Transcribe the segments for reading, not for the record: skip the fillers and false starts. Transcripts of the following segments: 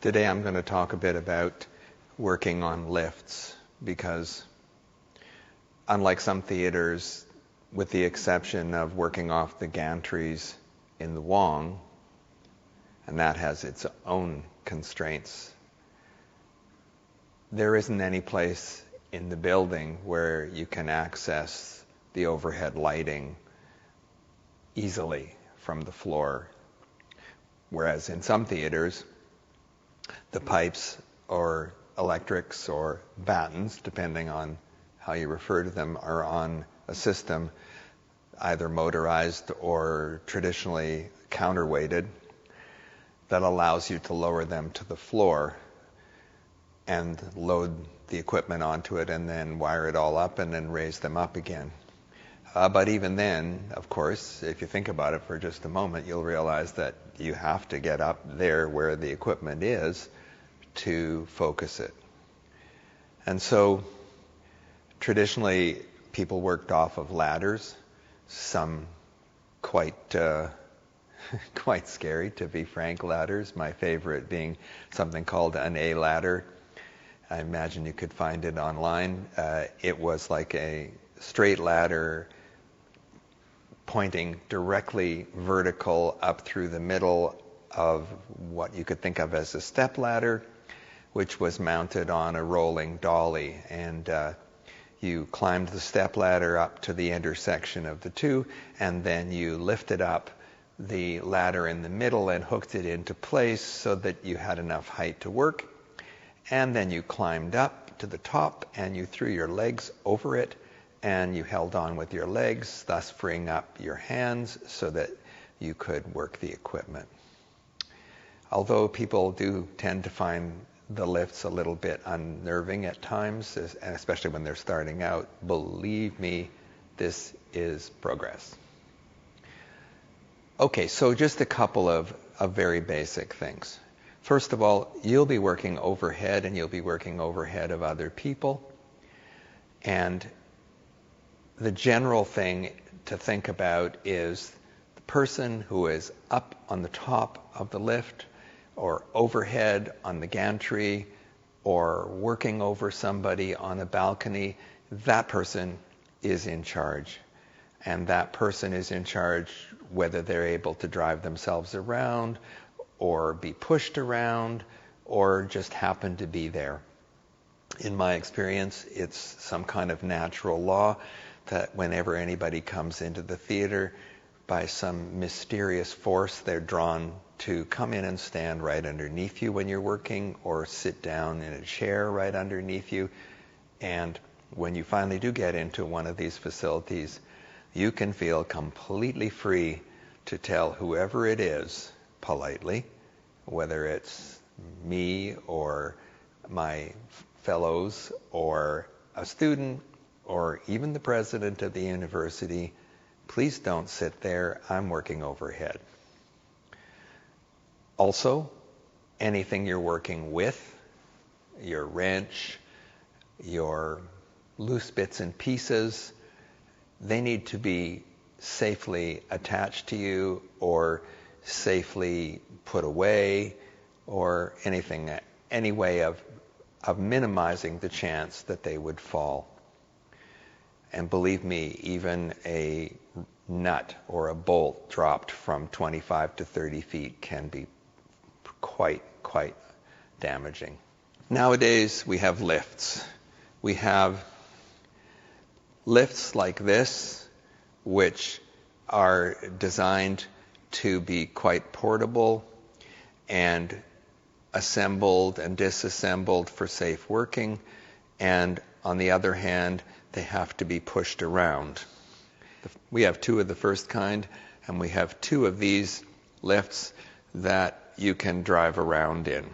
Today I'm going to talk a bit about working on lifts because unlike some theaters, with the exception of working off the gantries in the Wong, and that has its own constraints, there isn't any place in the building where you can access the overhead lighting easily from the floor. Whereas in some theaters, the pipes or electrics or battens, depending on how you refer to them, are on a system either motorized or traditionally counterweighted that allows you to lower them to the floor and load the equipment onto it and then wire it all up and then raise them up again. But even then, of course, if you think about it for just a moment, you'll realize that you have to get up there where the equipment is to focus it. And so traditionally, people worked off of ladders, some quite scary, to be frank, ladders. My favorite being something called an A ladder. I imagine you could find it online. It was like a straight ladder pointing directly vertical up through the middle of what you could think of as a step ladder, which was mounted on a rolling dolly. And you climbed the step ladder up to the intersection of the two, and then you lifted up the ladder in the middle and hooked it into place so that you had enough height to work. And then you climbed up to the top and you threw your legs over it, and you held on with your legs, thus freeing up your hands so that you could work the equipment. Although people do tend to find the lifts a little bit unnerving at times, and especially when they're starting out, believe me, this is progress. Okay, so just a couple of very basic things. First of all, you'll be working overhead, and you'll be working overhead of other people. And the general thing to think about is the person who is up on the top of the lift or overhead on the gantry or working over somebody on a balcony. That person is in charge. And that person is in charge whether they're able to drive themselves around or be pushed around or just happen to be there. In my experience, it's some kind of natural law that whenever anybody comes into the theater, by some mysterious force, they're drawn to come in and stand right underneath you when you're working, or sit down in a chair right underneath you. And when you finally do get into one of these facilities, you can feel completely free to tell whoever it is, politely, whether it's me or my fellows or a student or even the president of the university, please don't sit there, I'm working overhead. Also, anything you're working with, your wrench, your loose bits and pieces, they need to be safely attached to you or safely put away, or any way of minimizing the chance that they would fall. And believe me, even a nut or a bolt dropped from 25 to 30 feet can be quite damaging. Nowadays, we have lifts. We have lifts like this, which are designed to be quite portable and assembled and disassembled for safe working. And on the other hand, they have to be pushed around. We have two of the first kind, and we have two of these lifts that you can drive around in.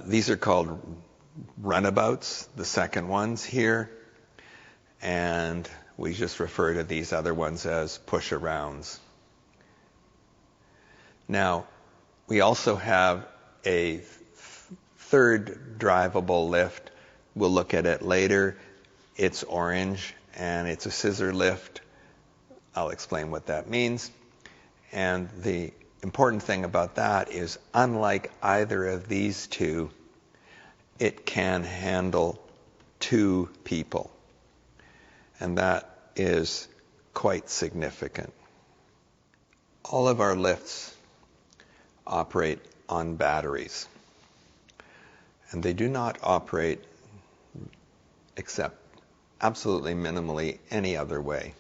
These are called runabouts, the second ones here, and we just refer to these other ones as push-arounds. Now, we also have a third drivable lift. We'll look at it later. It's orange, and it's a scissor lift. I'll explain what that means. And the important thing about that is, unlike either of these two, it can handle 2 people. And that is quite significant. All of our lifts operate on batteries. And they do not operate, except absolutely minimally, any other way.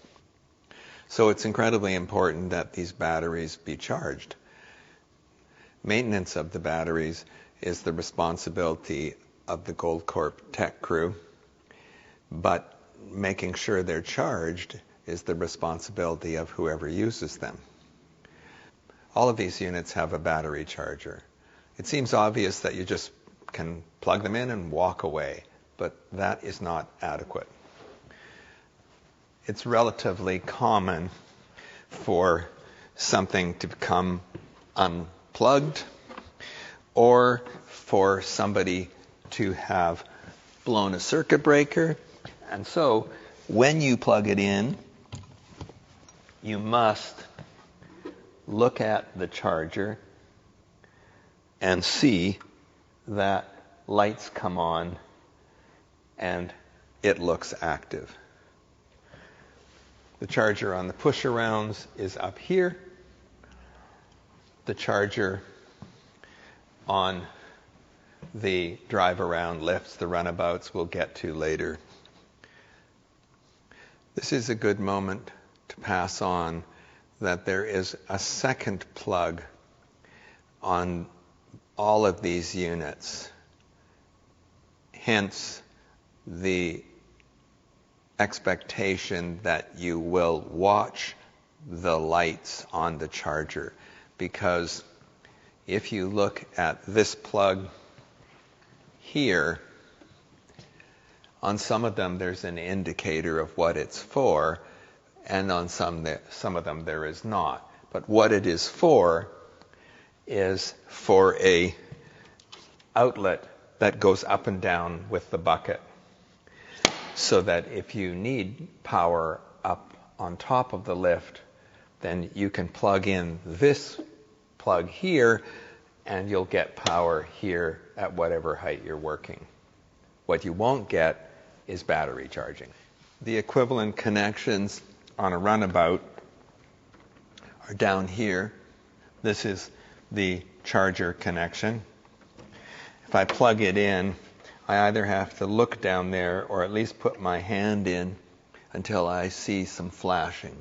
So it's incredibly important that these batteries be charged. Maintenance of the batteries is the responsibility of the Goldcorp tech crew, but making sure they're charged is the responsibility of whoever uses them. All of these units have a battery charger. It seems obvious that you just can plug them in and walk away, but that is not adequate. It's relatively common for something to become unplugged or for somebody to have blown a circuit breaker. And so when you plug it in, you must look at the charger and see that lights come on and it looks active. The charger on the push-arounds is up here. The charger on the drive-around lifts, the runabouts, we'll get to later. This is a good moment to pass on that there is a second plug on all of these units. Hence, the expectation that you will watch the lights on the charger, because if you look at this plug here, on some of them there's an indicator of what it's for, and on some of them there is not. But what it is for a outlet that goes up and down with the bucket, so that if you need power up on top of the lift, then you can plug in this plug here and you'll get power here at whatever height you're working. What you won't get is battery charging. The equivalent connections on a runabout are down here. This is the charger connection. If I plug it in, I either have to look down there or at least put my hand in until I see some flashing.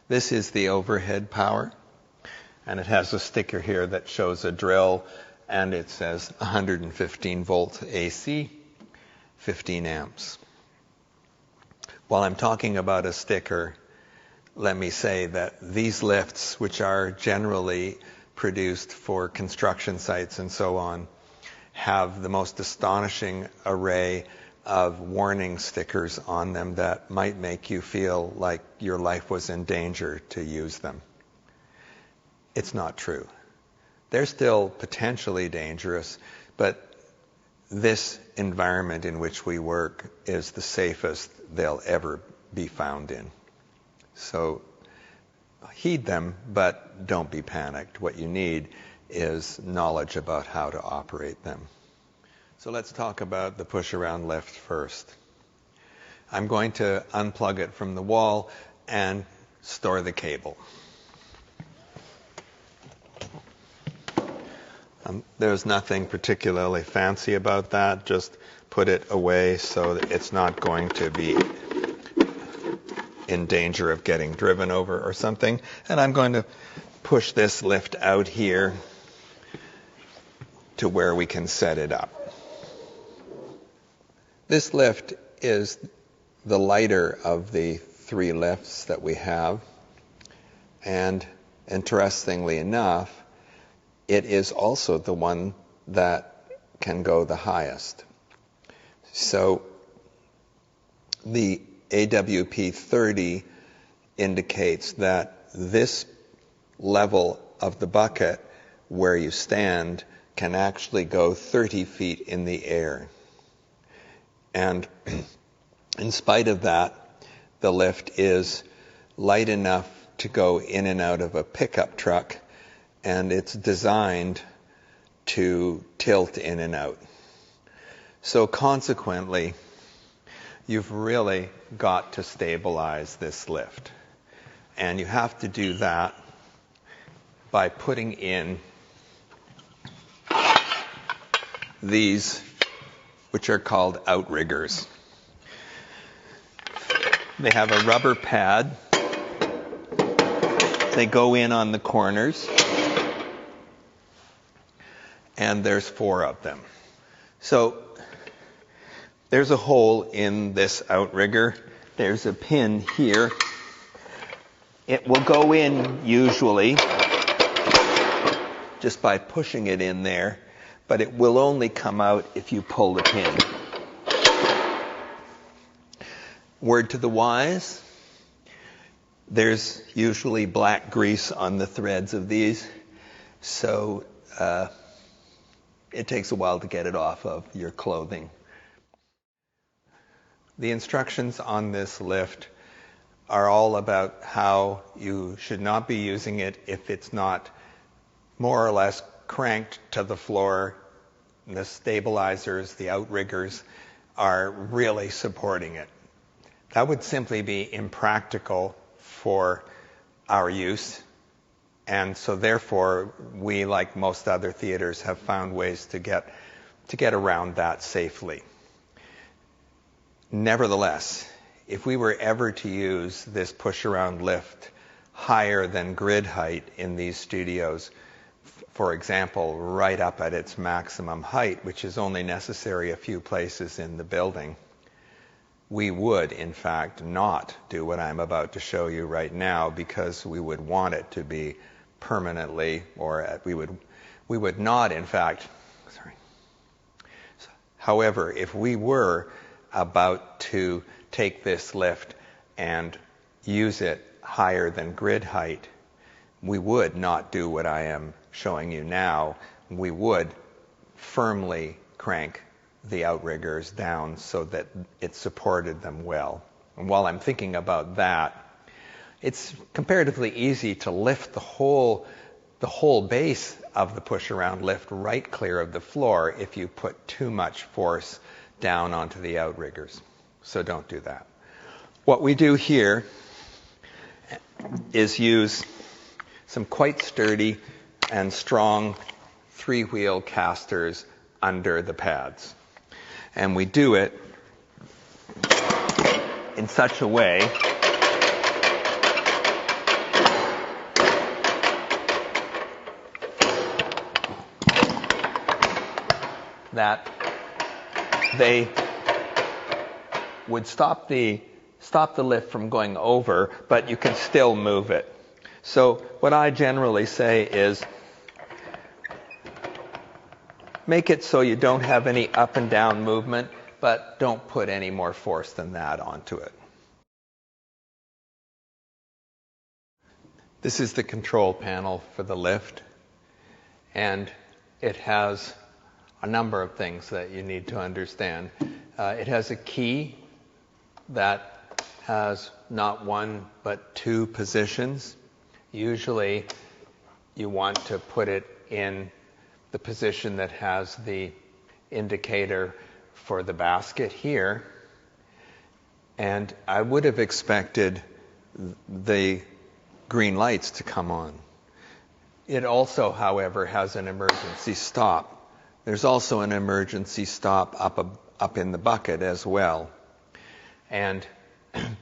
This is the overhead power, and it has a sticker here that shows a drill, and it says 115 volts AC, 15 amps. While I'm talking about a sticker, let me say that these lifts, which are generally produced for construction sites and so on, have the most astonishing array of warning stickers on them that might make you feel like your life was in danger to use them. It's not true. They're still potentially dangerous, but this environment in which we work is the safest they'll ever be found in. So heed them, but don't be panicked. What you need is knowledge about how to operate them. So let's talk about the push-around lift first. I'm going to unplug it from the wall and store the cable. There's nothing particularly fancy about that. Just put it away so that it's not going to be in danger of getting driven over or something. And I'm going to push this lift out here to where we can set it up. This lift is the lighter of the 3 lifts that we have. And interestingly enough, it is also the one that can go the highest. So the AWP 30 indicates that this level of the bucket where you stand can actually go 30 feet in the air. And in spite of that, the lift is light enough to go in and out of a pickup truck and it's designed to tilt in and out. So consequently, you've really got to stabilize this lift. And you have to do that by putting in these, which are called outriggers. They have a rubber pad. They go in on the corners. And there's 4 of them. So there's a hole in this outrigger. There's a pin here. It will go in usually just by pushing it in there, but it will only come out if you pull the pin. Word to the wise, there's usually black grease on the threads of these, so it takes a while to get it off of your clothing. The instructions on this lift are all about how you should not be using it if it's not more or less cranked to the floor. The stabilizers, the outriggers, are really supporting it. That would simply be impractical for our use, and so therefore we, like most other theaters, have found ways to get around that safely. Nevertheless, if we were ever to use this push-around lift higher than grid height in these studios, for example, right up at its maximum height, which is only necessary a few places in the building, we would, in fact, not do what I'm about to show you right now, because we would want it to be permanently, or we would not, in fact, However, if we were about to take this lift and use it higher than grid height, we would not do what I am showing you now. We would firmly crank the outriggers down so that it supported them well. And while I'm thinking about that, it's comparatively easy to lift the whole base of the push-around lift right clear of the floor if you put too much force down onto the outriggers. So don't do that. What we do here is use some quite sturdy and strong 3-wheel casters under the pads. And we do it in such a way that they would stop the lift from going over, but you can still move it. So what I generally say is make it so you don't have any up and down movement, but don't put any more force than that onto it. This is the control panel for the lift, and it has a number of things that you need to understand. It has a key that has not one but 2 positions. Usually you want to put it in the position that has the indicator for the basket here. And I would have expected the green lights to come on. It also, however, has an emergency stop. There's also an emergency stop up in the bucket as well. And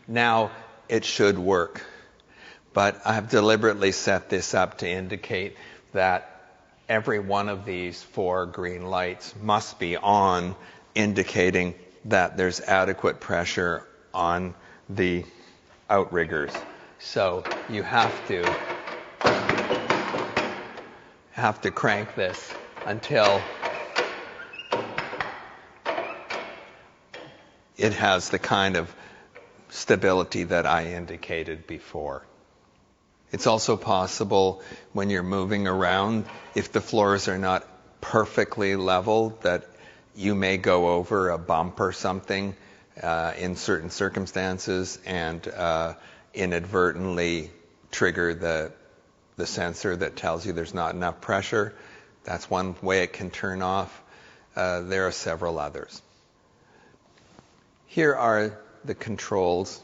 now it should work. But I have deliberately set this up to indicate that every one of these 4 green lights must be on, indicating that there's adequate pressure on the outriggers. So you have to crank this until it has the kind of stability that I indicated before. It's also possible when you're moving around, if the floors are not perfectly level, that you may go over a bump or something in certain circumstances and inadvertently trigger the sensor that tells you there's not enough pressure. That's one way it can turn off. There are several others. Here are the controls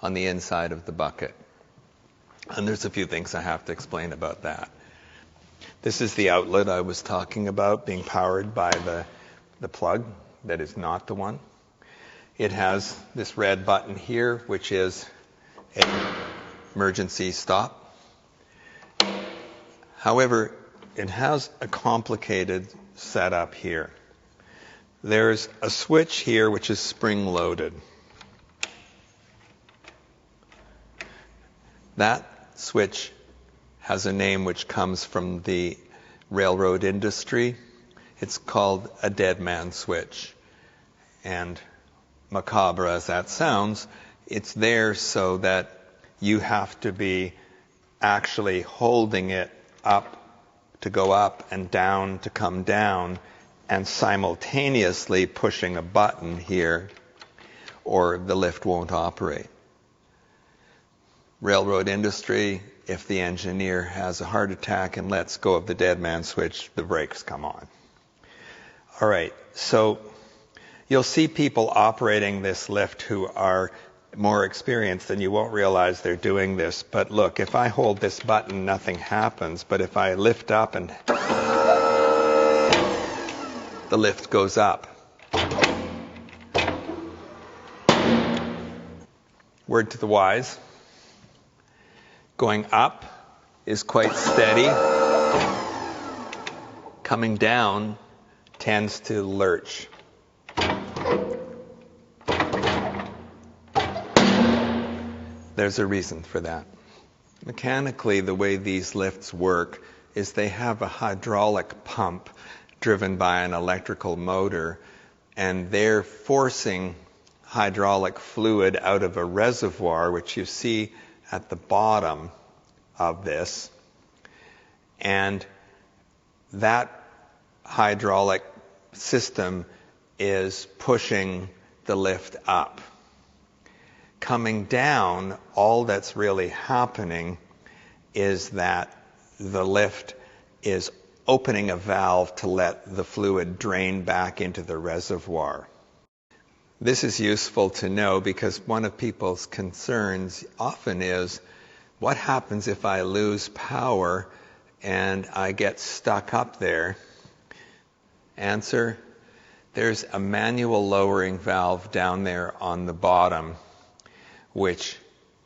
on the inside of the bucket. And there's a few things I have to explain about that. This is the outlet I was talking about being powered by the plug that is not the one. It has this red button here, which is an emergency stop. However, it has a complicated setup here. There's a switch here which is spring-loaded. That switch has a name which comes from the railroad industry. It's called a dead man switch. And macabre as that sounds, it's there so that you have to be actually holding it up to go up and down to come down, and simultaneously pushing a button here, or the lift won't operate. Railroad industry, if the engineer has a heart attack and lets go of the dead man switch, the brakes come on. All right, so you'll see people operating this lift who are more experienced, and you won't realize they're doing this. But look, if I hold this button, nothing happens. But if I lift up and the lift goes up. Word to the wise. Going up is quite steady. Coming down tends to lurch. There's a reason for that. Mechanically, the way these lifts work is they have a hydraulic pump driven by an electrical motor, and they're forcing hydraulic fluid out of a reservoir, which you see at the bottom of this. And that hydraulic system is pushing the lift up. Coming down, all that's really happening is that the lift is opening a valve to let the fluid drain back into the reservoir. This is useful to know because one of people's concerns often is, what happens if I lose power and I get stuck up there? Answer, there's a manual lowering valve down there on the bottom which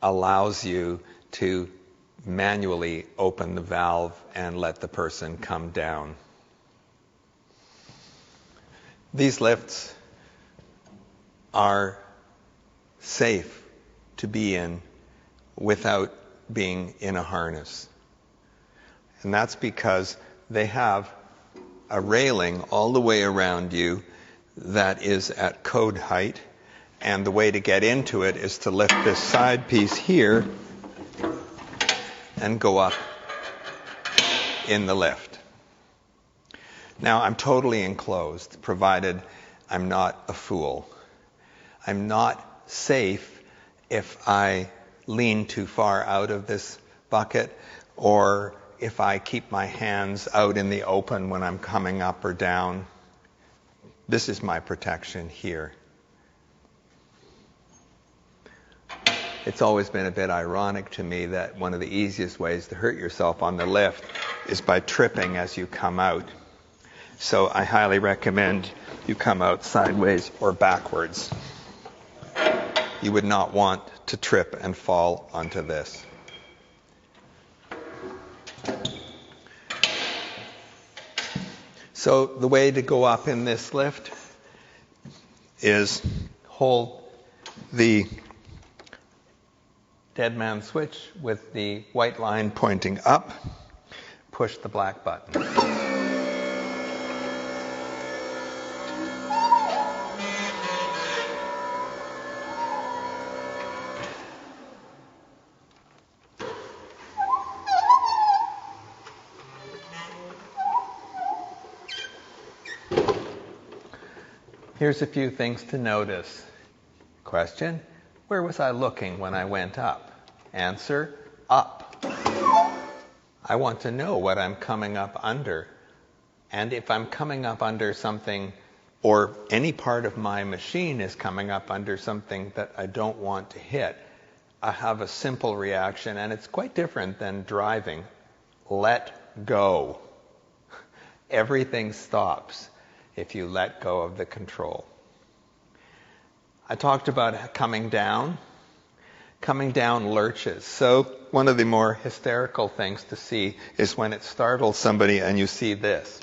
allows you to manually open the valve and let the person come down. These lifts are safe to be in without being in a harness. And that's because they have a railing all the way around you that is at code height. And the way to get into it is to lift this side piece here and go up in the lift. Now, I'm totally enclosed, provided I'm not a fool. I'm not safe if I lean too far out of this bucket, or if I keep my hands out in the open when I'm coming up or down. This is my protection here. It's always been a bit ironic to me that one of the easiest ways to hurt yourself on the lift is by tripping as you come out. So I highly recommend you come out sideways or backwards. You would not want to trip and fall onto this. So the way to go up in this lift is hold the dead man switch with the white line pointing up, push the black button. Here's a few things to notice. Question, where was I looking when I went up? Answer, up. I want to know what I'm coming up under. And if I'm coming up under something, or any part of my machine is coming up under something that I don't want to hit, I have a simple reaction, and it's quite different than driving. Let go. Everything stops if you let go of the control. I talked about coming down. Coming down lurches. So one of the more hysterical things to see is when it startles somebody and you see this.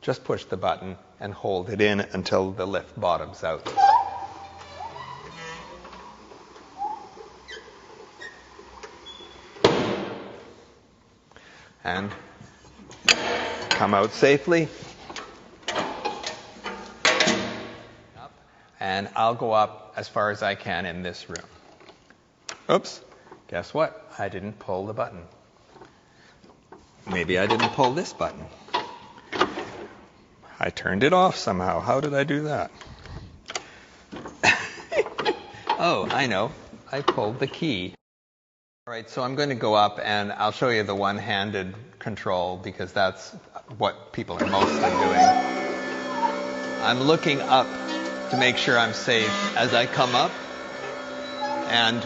Just push the button and hold it in until the lift bottoms out. And come out safely. And I'll go up as far as I can in this room. Oops, guess what? I didn't pull the button. Maybe I didn't pull this button. I turned it off somehow. How did I do that? Oh, I know. I pulled the key. All right, so I'm going to go up and I'll show you the one-handed control because that's what people are mostly doing. I'm looking up to make sure I'm safe as I come up, and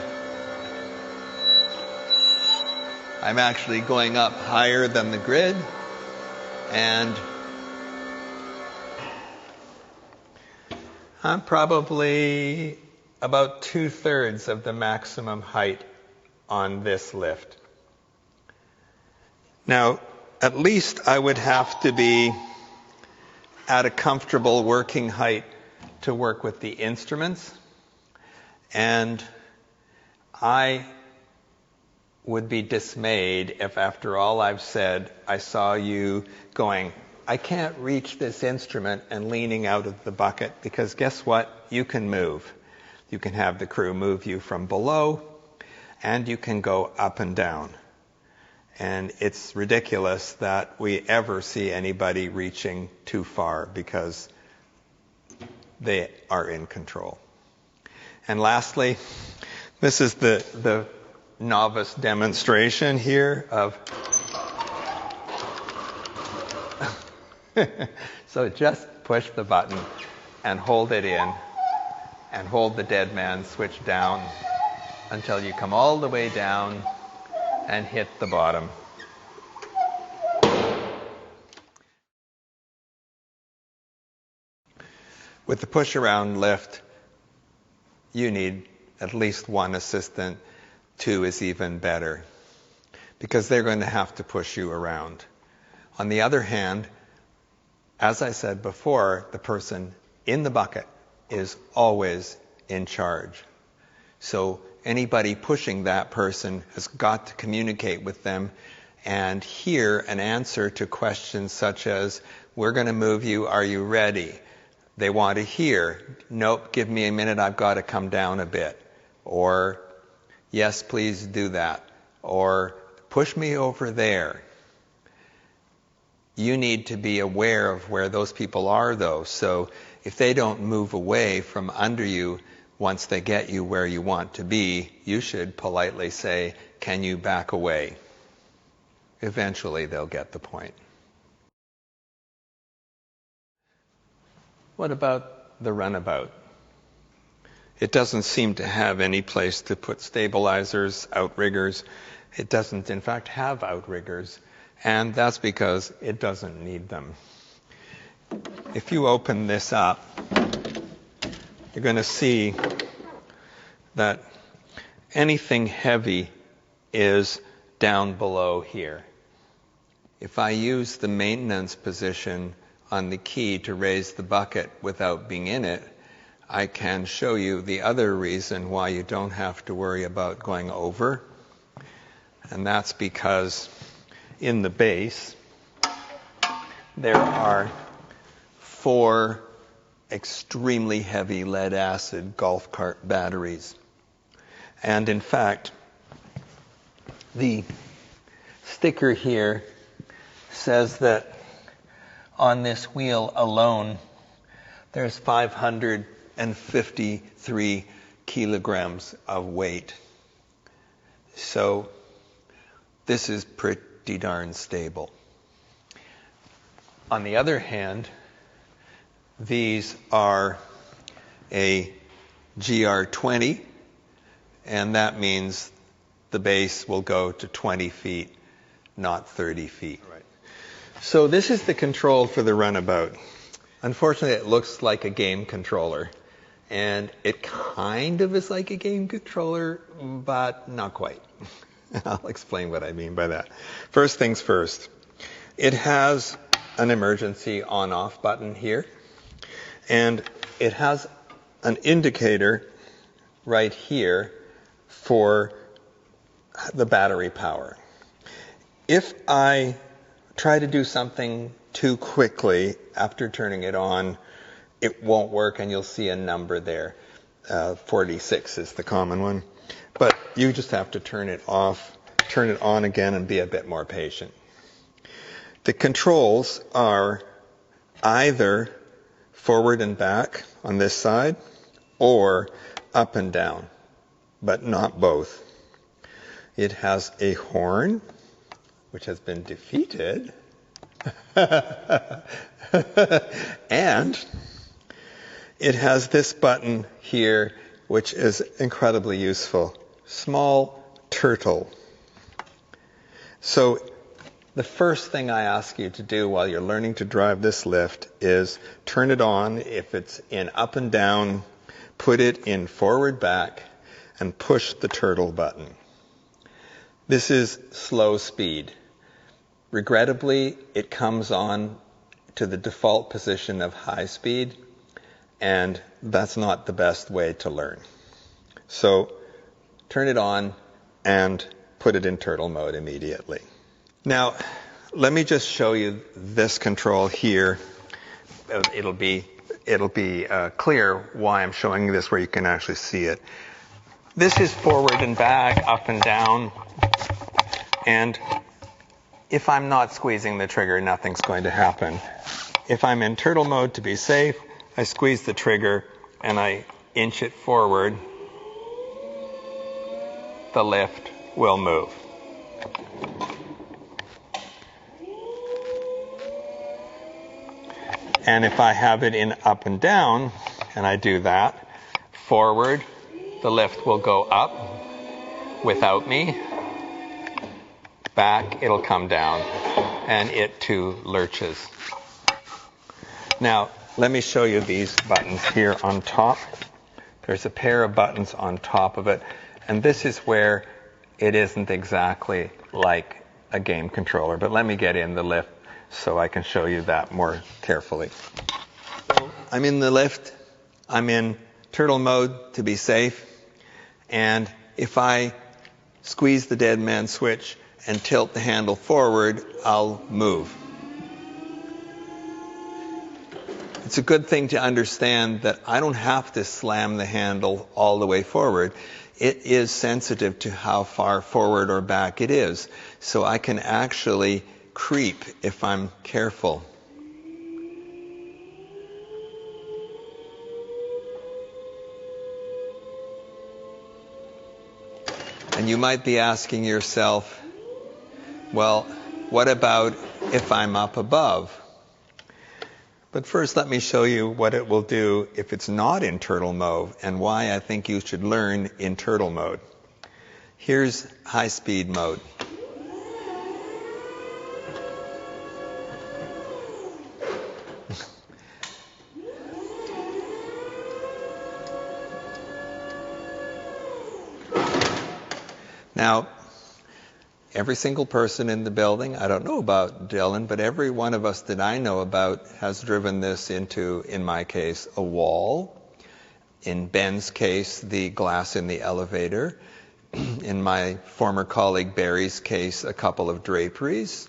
I'm actually going up higher than the grid, and I'm probably about 2/3 of the maximum height on this lift. Now, at least I would have to be at a comfortable working height to work with the instruments, and I would be dismayed if after all I've said I saw you going, I can't reach this instrument, and leaning out of the bucket, because guess what? You can move. You can have the crew move you from below, and you can go up and down. And it's ridiculous that we ever see anybody reaching too far because they are in control. And lastly, this is the novice demonstration here of so just push the button and hold it in and hold the dead man switch down until you come all the way down and hit the bottom. With the push-around lift, you need at least one assistant. 2 is even better, because they're going to have to push you around. On the other hand, as I said before, the person in the bucket is always in charge. So anybody pushing that person has got to communicate with them and hear an answer to questions such as, we're going to move you, are you ready? They want to hear, nope, give me a minute, I've got to come down a bit. Or, yes, please do that. Or, push me over there. You need to be aware of where those people are, though. So if they don't move away from under you once they get you where you want to be, you should politely say, can you back away? Eventually they'll get the point. What about the runabout? It doesn't seem to have any place to put stabilizers, outriggers. It doesn't, in fact, have outriggers, and that's because it doesn't need them. If you open this up, you're going to see that anything heavy is down below here. If I use the maintenance position on the key to raise the bucket without being in it, I can show you the other reason why you don't have to worry about going over. And that's because in the base, there are 4 extremely heavy lead-acid golf cart batteries. And in fact, the sticker here says that on this wheel alone, there's 553 kilograms of weight. So this is pretty darn stable. On the other hand, these are a GR20, and that means the base will go to 20 feet, not 30 feet. Right. So this is the control for the runabout. Unfortunately, it looks like a game controller. And it kind of is like a game controller, but not quite. I'll explain what I mean by that. First things first. It has an emergency on-off button here. And it has an indicator right here for the battery power. If I try to do something too quickly after turning it on, it won't work, and you'll see a number there. 46 is the common one. But you just have to turn it off, turn it on again, and be a bit more patient. The controls are either forward and back on this side, or up and down, but not both. It has a horn, which has been defeated. And it has this button here, which is incredibly useful. Small turtle. So the first thing I ask you to do while you're learning to drive this lift is turn it on. If it's in up and down, put it in forward back and push the turtle button. This is slow speed. Regrettably, it comes on to the default position of high speed, and that's not the best way to learn. So turn it on and put it in turtle mode immediately. Now, let me just show you this control here. It'll be clear why I'm showing you this, where you can actually see it. This is forward and back, up and down, and if I'm not squeezing the trigger, nothing's going to happen. If I'm in turtle mode to be safe, I squeeze the trigger and I inch it forward. The lift will move. And if I have it in up and down, and I do that, forward, the lift will go up without me. Back, it'll come down, and it too lurches. Now, let me show you these buttons here on top. There's a pair of buttons on top of it, and this is where it isn't exactly like a game controller. But let me get in the lift so I can show you that more carefully. So I'm in the lift. I'm in turtle mode to be safe. And if I squeeze the dead man switch and tilt the handle forward, I'll move. It's a good thing to understand that I don't have to slam the handle all the way forward. It is sensitive to how far forward or back it is. So I can actually creep if I'm careful. And you might be asking yourself, well, what about if I'm up above? But first, let me show you what it will do if it's not in turtle mode and why I think you should learn in turtle mode. Here's high-speed mode. Now, every single person in the building, I don't know about Dylan, but every one of us that I know about has driven this into, in my case, a wall. In Ben's case, the glass in the elevator. In my former colleague Barry's case, a couple of draperies.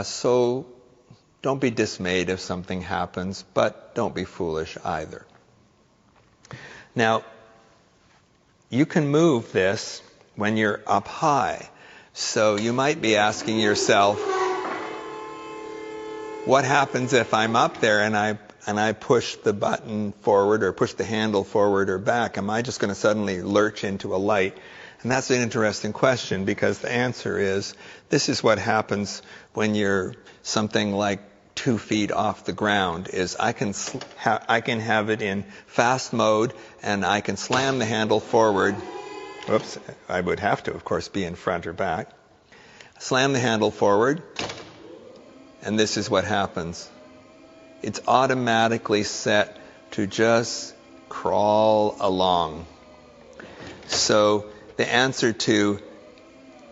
So don't be dismayed if something happens, but don't be foolish either. Now, you can move this when you're up high. So you might be asking yourself, what happens if I'm up there and I push the button forward or push the handle forward or back? Am I just going to suddenly lurch into a light And that's an interesting question, because the answer is, this is what happens when you're something like 2 feet off the ground, is I can have it in fast mode, and I can slam the handle forward. Whoops, I would have to, of course, be in front or back. Slam the handle forward, and this is what happens. It's automatically set to just crawl along. So the answer to,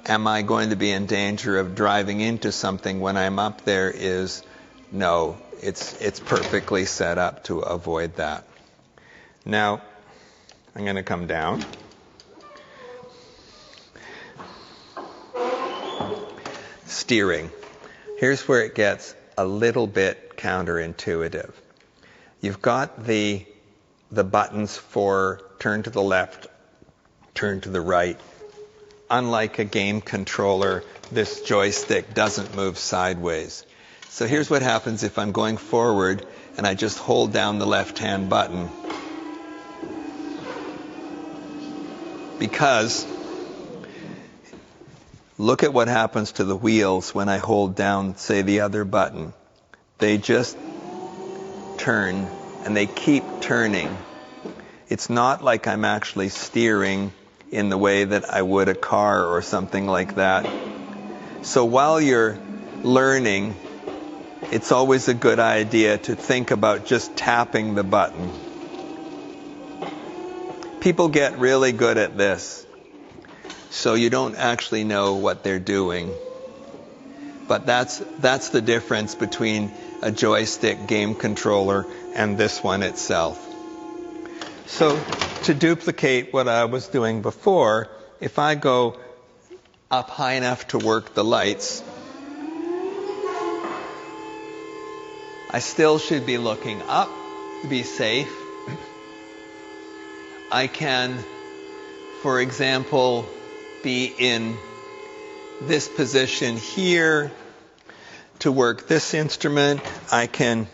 am I going to be in danger of driving into something when I'm up there, is no. It's perfectly set up to avoid that. Now, I'm going to come down. Steering. Here's where it gets a little bit counterintuitive. You've got the buttons for turn to the left, turn to the right. Unlike a game controller, this joystick doesn't move sideways. So here's what happens if I'm going forward and I just hold down the left-hand button. Because look at what happens to the wheels when I hold down, say, the other button. They just turn, and they keep turning. It's not like I'm actually steering in the way that I would a car or something like that. So while you're learning, it's always a good idea to think about just tapping the button. People get really good at this, so you don't actually know what they're doing. But that's the difference between a joystick game controller and this one itself. So to duplicate what I was doing before, if I go up high enough to work the lights, I still should be looking up to be safe. I can, for example, be in this position here to work this instrument. I can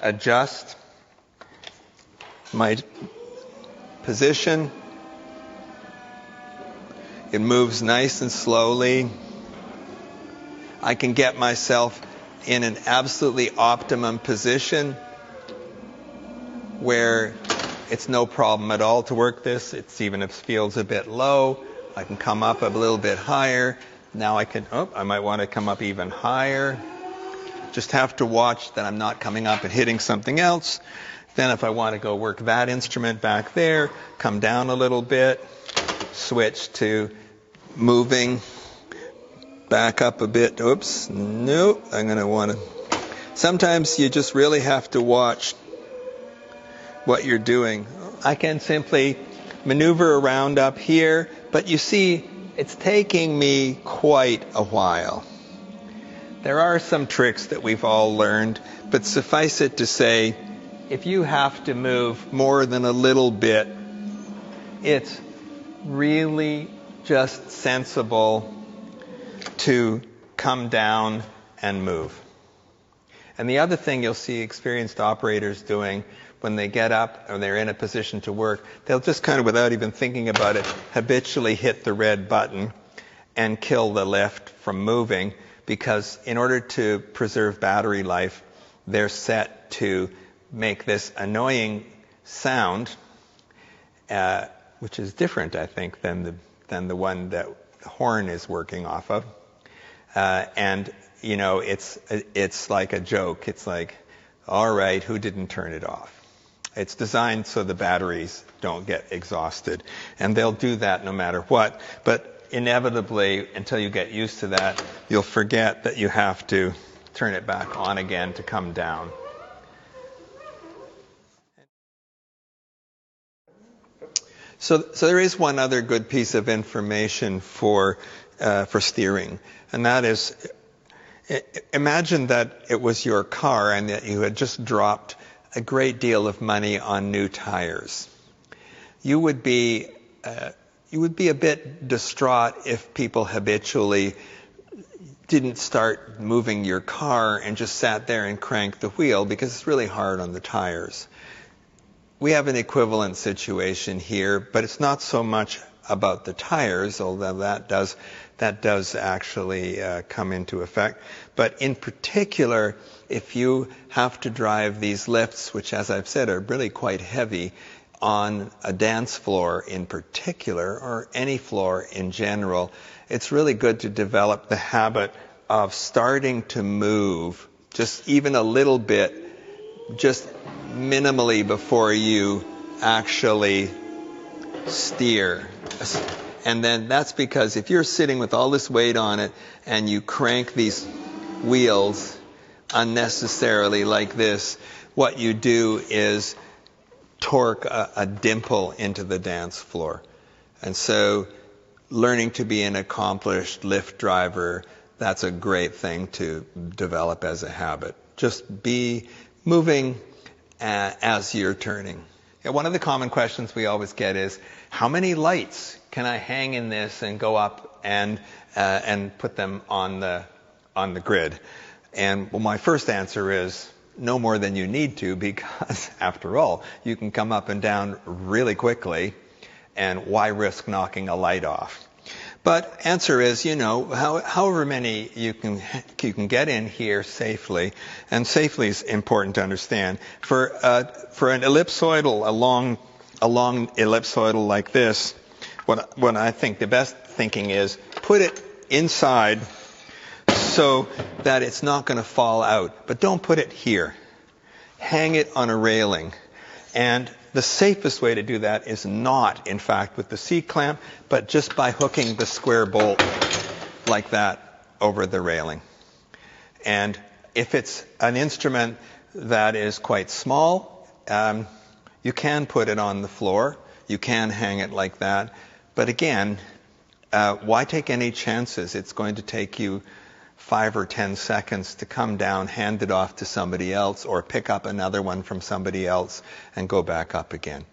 adjust my position. It moves nice and slowly. I can get myself in an absolutely optimum position where it's no problem at all to work this. It's even if it feels a bit low, I can come up a little bit higher. Now I might want to come up even higher. Just have to watch that I'm not coming up and hitting something else. Then if I want to go work that instrument back there, come down a little bit, switch to moving back up a bit. Oops, nope, I'm going to want to... Sometimes you just really have to watch what you're doing. I can simply maneuver around up here, but you see, it's taking me quite a while. There are some tricks that we've all learned, but suffice it to say, if you have to move more than a little bit, it's really just sensible to come down and move. And the other thing you'll see experienced operators doing when they get up or they're in a position to work, they'll just kind of, without even thinking about it, habitually hit the red button and kill the lift from moving, because in order to preserve battery life, they're set to make this annoying sound, which is different, I think, than the one that the horn is working off of. And you know, it's like a joke. It's like, all right, who didn't turn it off? It's designed so the batteries don't get exhausted, and they'll do that no matter what. But inevitably, until you get used to that, you'll forget that you have to turn it back on again to come down. So there is one other good piece of information for steering, and that is, imagine that it was your car and that you had just dropped a great deal of money on new tires. You would be a bit distraught if people habitually didn't start moving your car and just sat there and cranked the wheel, because it's really hard on the tires. We have an equivalent situation here, but it's not so much about the tires, although that does actually come into effect. But in particular, if you have to drive these lifts, which as I've said are really quite heavy, on a dance floor in particular, or any floor in general, it's really good to develop the habit of starting to move just even a little bit, just minimally before you actually steer. And then that's because if you're sitting with all this weight on it and you crank these wheels unnecessarily like this, what you do is torque a dimple into the dance floor. And so learning to be an accomplished lift driver, that's a great thing to develop as a habit. Just be moving as you're turning. One of the common questions we always get is, how many lights can I hang in this and go up and put them on the grid? And well, my first answer is no more than you need to, because after all, you can come up and down really quickly, and why risk knocking a light off? But answer is, however many you can get in here safely, and safely is important to understand. For an ellipsoidal, a long ellipsoidal like this, what I think the best thinking is put it inside so that it's not going to fall out. But don't put it here. Hang it on a railing. And the safest way to do that is not, in fact, with the C-clamp, but just by hooking the square bolt like that over the railing. And if it's an instrument that is quite small, you can put it on the floor. You can hang it like that. But again, why take any chances? It's going to take you 5 or 10 seconds to come down, hand it off to somebody else, or pick up another one from somebody else and go back up again.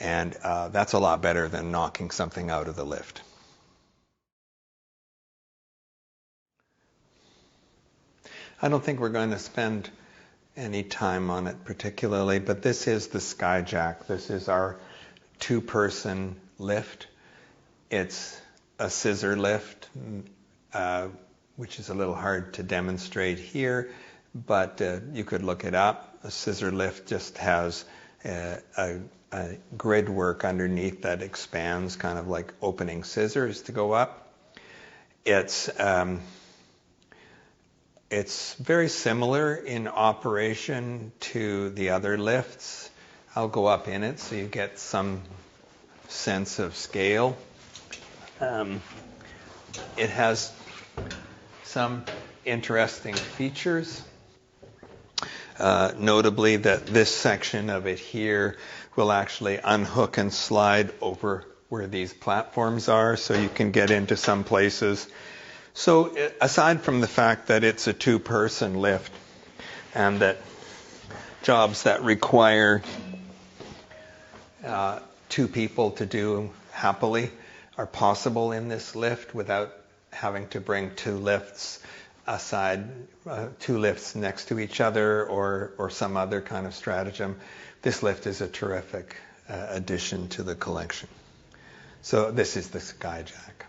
And that's a lot better than knocking something out of the lift. I don't think we're going to spend any time on it particularly, but this is the Skyjack. This is our 2-person lift. It's a scissor lift, which is a little hard to demonstrate here, but you could look it up. A scissor lift just has a grid work underneath that expands, kind of like opening scissors to go up. It's very similar in operation to the other lifts. I'll go up in it so you get some sense of scale. It has some interesting features, notably that this section of it here will actually unhook and slide over where these platforms are, so you can get into some places. So aside from the fact that it's a 2-person lift and that jobs that require 2 people to do happily are possible in this lift without having to bring 2 lifts aside, 2 lifts next to each other, or some other kind of stratagem, this lift is a terrific addition to the collection. So this is the Skyjack.